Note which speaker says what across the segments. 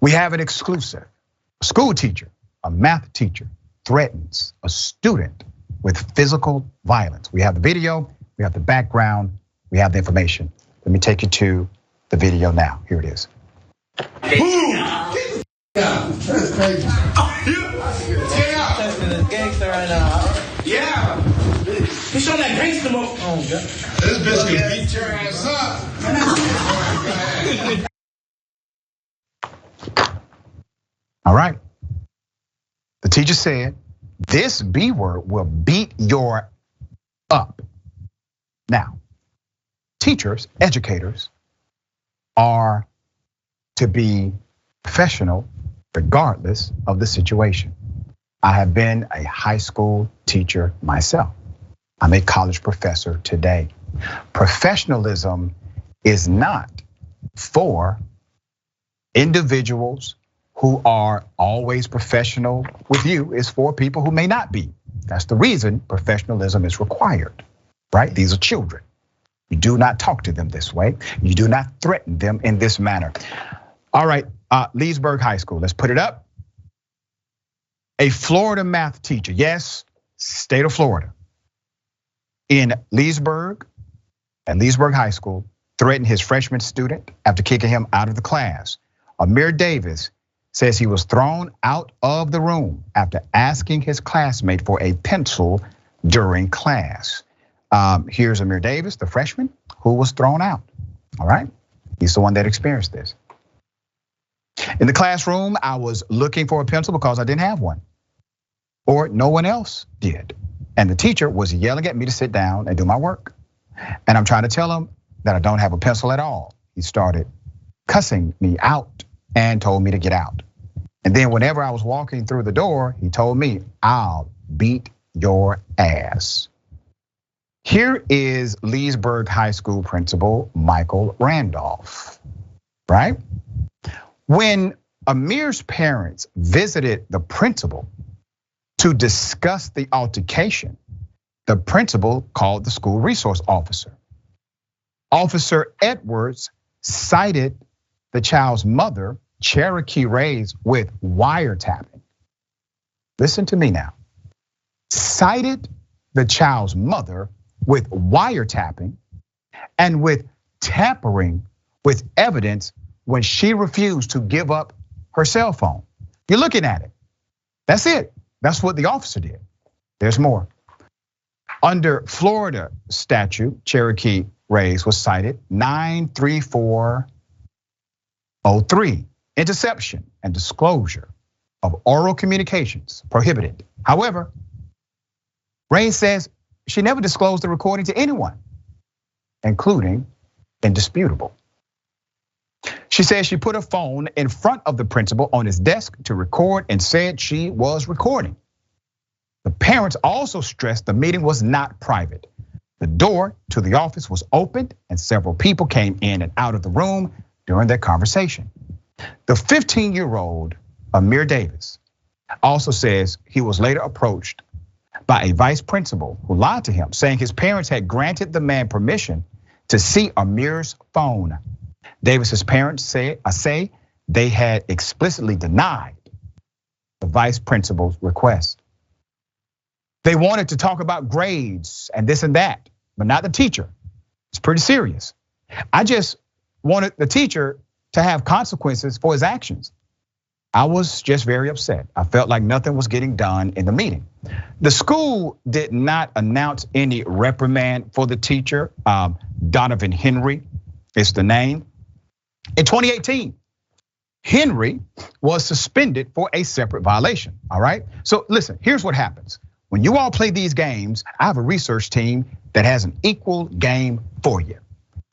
Speaker 1: We have an exclusive. A school teacher, a math teacher, threatens a student with physical violence. We have the video, we have the background, we have the information. Let me take you to the video now. Here it is.
Speaker 2: Yeah, that's crazy.
Speaker 3: Testing this gangster right now.
Speaker 2: Yeah.
Speaker 3: He showing that gangster move. Oh, God.
Speaker 2: This bitch can beat your ass up.
Speaker 1: All right. The teacher said, this B word will beat your up. Now, teachers, educators are to be professional regardless of the situation. I have been a high school teacher myself. I'm a college professor today. Professionalism is not for individuals who are always professional with you. It's for people who may not be. That's the reason professionalism is required, right? These are children. You do not talk to them this way. You do not threaten them in this manner. All right, Leesburg High School, let's put it up. A Florida math teacher, yes, state of Florida, in Leesburg and Leesburg High School threatened his freshman student after kicking him out of the class. Amiere Davis says he was thrown out of the room after asking his classmate for a pencil during class. Here's Amiere Davis, the freshman who was thrown out, all right? He's the one that experienced this. In the classroom, I was looking for a pencil because I didn't have one, or no one else did. And the teacher was yelling at me to sit down and do my work. And I'm trying to tell him that I don't have a pencil at all. He started cussing me out and told me to get out. And then whenever I was walking through the door, he told me, I'll beat your ass. Here is Leesburg High School principal Michael Randolph, right? When Amiere's parents visited the principal to discuss the altercation, the principal called the school resource officer. Officer Edwards cited the child's mother, Cherokee Reyes, with wiretapping. Listen to me now. Cited the child's mother with wiretapping and with tampering with evidence when she refused to give up her cell phone. You're looking at it. That's it. That's what the officer did. There's more. Under Florida statute, Cherokee Reyes was cited 93403, interception and disclosure of oral communications prohibited. However, Reyes says she never disclosed the recording to anyone, including Indisputable. She says she put her phone in front of the principal on his desk to record and said she was recording. The parents also stressed the meeting was not private. The door to the office was opened and several people came in and out of the room during their conversation. The 15-year-old Amiere Davis also says he was later approached by a vice principal who lied to him, saying his parents had granted the man permission to see Amiere's phone. Davis's parents say they had explicitly denied the vice principal's request. They wanted to talk about grades and this and that, but not the teacher. It's pretty serious. I just wanted the teacher to have consequences for his actions. I was just very upset. I felt like nothing was getting done in the meeting. The school did not announce any reprimand for the teacher. Donovan Henry is the name. In 2018, Henry was suspended for a separate violation, all right? So listen, here's what happens. When you all play these games, I have a research team that has an equal game for you.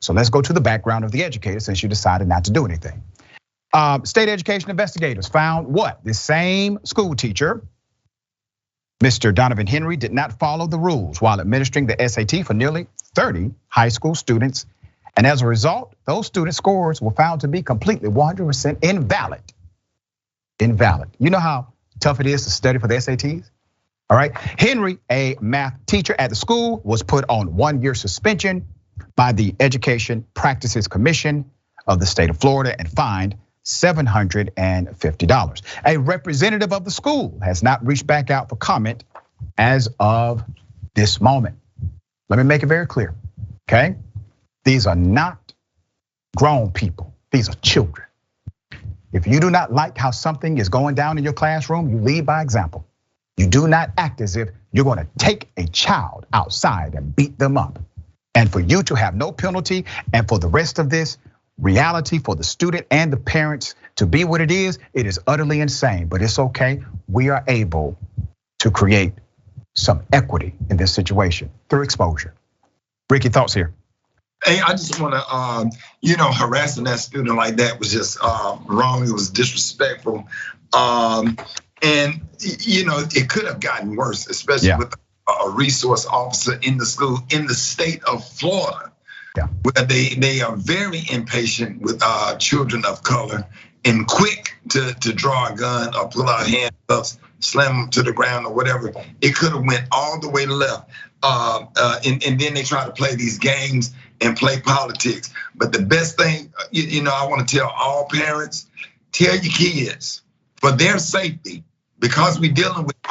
Speaker 1: So let's go to the background of the educator since you decided not to do anything. State education investigators found what? The same school teacher, Mr. Donovan Henry, did not follow the rules while administering the SAT for nearly 30 high school students. And as a result, those student scores were found to be completely 100% invalid. Invalid. You know how tough it is to study for the SATs? All right, Henry, a math teacher at the school, was put on 1-year suspension by the Education Practices Commission of the state of Florida and fined $750. A representative of the school has not reached back out for comment as of this moment. Let me make it very clear, okay? These are not grown people, these are children. If you do not like how something is going down in your classroom, you lead by example. You do not act as if you're gonna take a child outside and beat them up. And for you to have no penalty, and for the rest of this reality for the student and the parents to be what it is utterly insane, but it's okay. We are able to create some equity in this situation through exposure. Rickey, thoughts here?
Speaker 4: Hey, I just want to, harassing that student like that was just wrong. It was disrespectful, and it could have gotten worse, especially with a resource officer in the school in the state of Florida, where they are very impatient with children of color and quick to draw a gun or pull out handcuffs, slam them to the ground or whatever. It could have went all the way left, and then they try to play these games and play politics. But the best thing, I want to tell all parents, tell your kids for their safety, because we're dealing with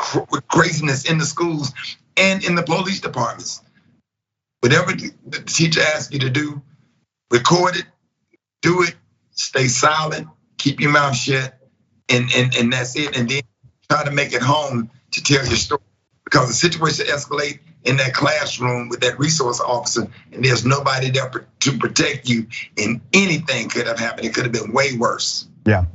Speaker 4: craziness in the schools and in the police departments. Whatever the teacher asks you to do, record it, do it, stay silent, keep your mouth shut, and that's it. And then try to make it home to tell your story. Because the situation escalate in that classroom with that resource officer, and there's nobody there to protect you, and anything could have happened. It could have been way worse.
Speaker 1: Yeah.